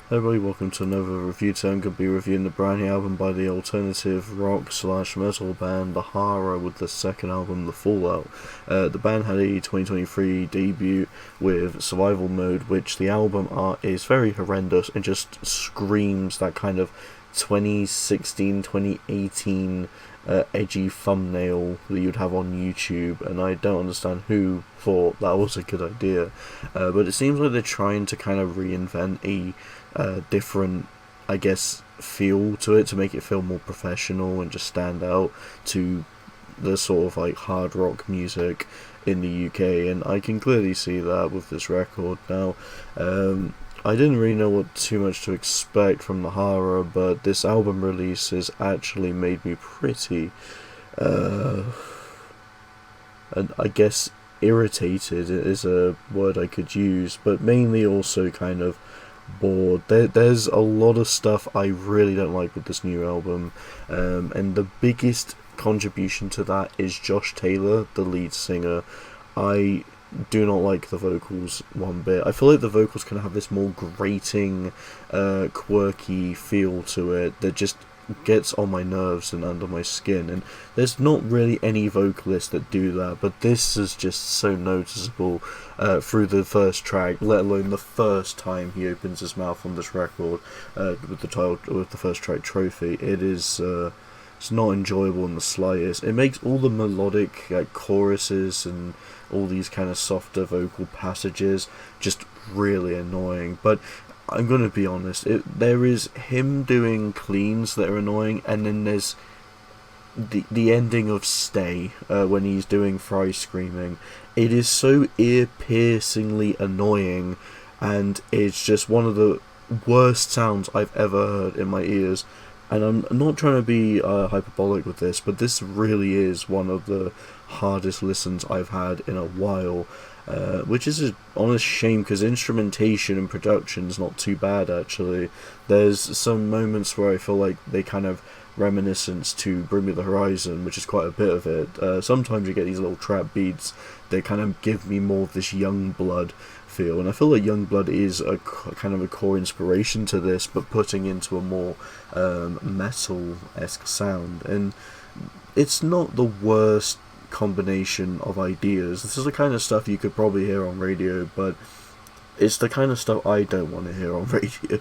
Hey everybody, welcome to another review. Today I'm going to be reviewing the brand new album by the alternative rock slash metal band the HARA with the second album, The Fallout. The band had a 2023 debut with Survival Mode, which the album art is very horrendous and just screams that kind of 2016, 2018 edgy thumbnail that you'd have on YouTube, and I don't understand who thought that was a good idea. But it seems like they're trying to kind of reinvent a different, I guess, feel to it to make it feel more professional and just stand out to the sort of like hard rock music in the UK, and I can clearly see that with this record. Now, I didn't really know what too much to expect from the HARA, but this album release has actually made me pretty, and I guess irritated is a word I could use, but mainly also kind of bored. There's a lot of stuff I really don't like with this new album, and the biggest contribution to that is Josh Taylor, the lead singer. I do not like the vocals one bit. I feel like the vocals can have this more grating, quirky feel to it that just gets on my nerves and under my skin, and there's not really any vocalists that do that, but this is just so noticeable through the first track, let alone the first time he opens his mouth on this record with the first track, Trophy. It is it's not enjoyable in the slightest. It makes all the melodic choruses and all these kind of softer vocal passages just really annoying. But I'm going to be honest, there is him doing cleans that are annoying, and then there's the ending of Stay, when he's doing Fry Screaming. It is so ear-piercingly annoying, and it's just one of the worst sounds I've ever heard in my ears. And I'm not trying to be hyperbolic with this, but this really is one of the hardest listens I've had in a while. Which is an honest shame, because instrumentation and production is not too bad actually. There's some moments where I feel like they kind of reminiscence to Bring Me the Horizon, which is quite a bit of it. Sometimes you get these little trap beats that kind of give me more of this YUNGBLUD feel, and I feel like YUNGBLUD is a kind of a core inspiration to this, but putting into a more metal-esque sound. And it's not the worst combination of ideas. This is the kind of stuff you could probably hear on radio, but it's the kind of stuff I don't want to hear on radio,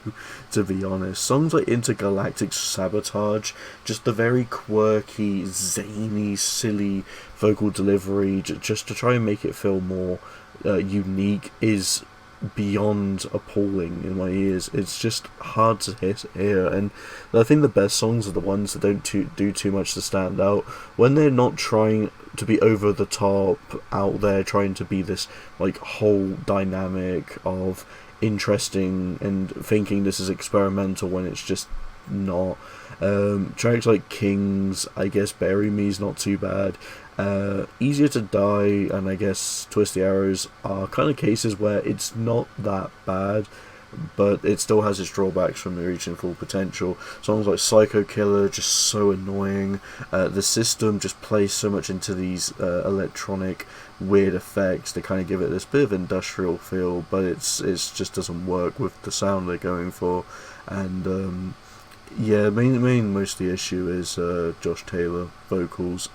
to be honest. Songs like Intergalactic Sabotage, just the very quirky, zany, silly vocal delivery, just to try and make it feel more unique, is beyond appalling in my ears. It's just hard to hear, and I think the best songs are the ones that don't do too much to stand out, when they're not trying to be over the top, out there trying to be this like whole dynamic of interesting and thinking this is experimental when it's just not. Tracks like Kings, I guess Bury Me is not too bad. Easier to Die and I guess Twist the Arrows are kind of cases where it's not that bad, but it still has its drawbacks from reaching full potential. Songs like Psycho Killer, just so annoying. The System just plays so much into these electronic weird effects. They kind of give it this bit of industrial feel, but it's just doesn't work with the sound they're going for. And yeah, most of the issue is Josh Taylor vocals.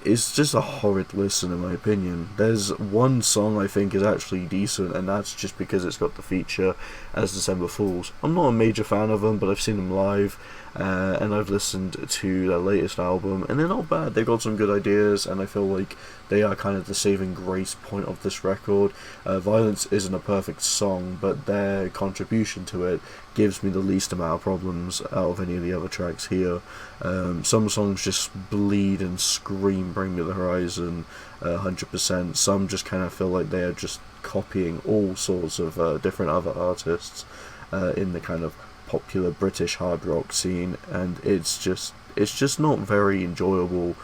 It's just a horrid listen in my opinion. There's one song I think is actually decent, and that's just because it's got the feature as December Fools. I'm not a major fan of them, but I've seen them live, and I've listened to their latest album, and they're not bad. They've got some good ideas, and I feel like they are kind of the saving grace point of this record. Violence isn't a perfect song, but their contribution to it gives me the least amount of problems out of any of the other tracks here. Some songs just bleed and scream Bring Me the Horizon 100%. Some just kind of feel like they are just copying all sorts of different other artists in the kind of popular British hard rock scene, and it's just not very enjoyable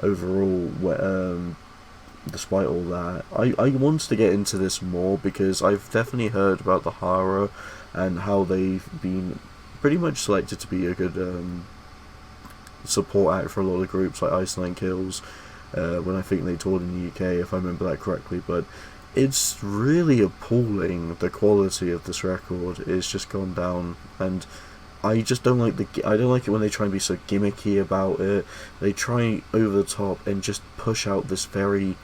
overall. Despite all that, I want to get into this more because I've definitely heard about the HARA and how they've been pretty much selected to be a good support act for a lot of groups like Ice Nine Kills, when I think they toured in the UK, if I remember that correctly. But it's really appalling. The quality of this record is just gone down, and I just don't like I don't like it when they try and be so gimmicky about it. They try over the top and just push out this very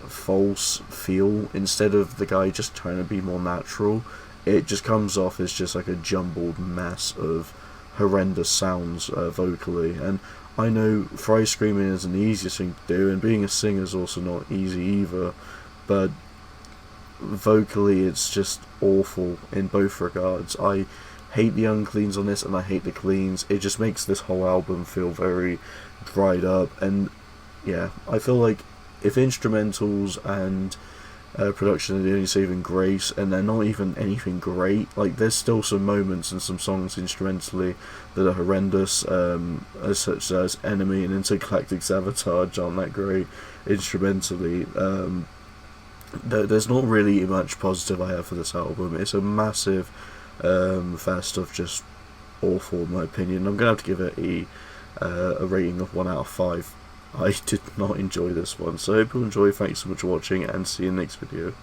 false feel instead of the guy just trying to be more natural. It just comes off as just like a jumbled mess of horrendous sounds vocally. And I know fry screaming isn't the easiest thing to do, and being a singer is also not easy either, but vocally it's just awful in both regards. I hate the uncleans on this and I hate the cleans. It just makes this whole album feel very dried up, and yeah, I feel like if instrumentals and production are the only saving grace, and they're not even anything great, like there's still some moments and some songs instrumentally that are horrendous, as such as Enemy and Intergalactic Sabotage aren't that great instrumentally. There's not really much positive I have for this album. It's a massive fest of just awful, in my opinion. I'm going to have to give it a rating of 1 out of 5. I did not enjoy this one, so I hope you enjoy. Thanks so much for watching, and see you in the next video.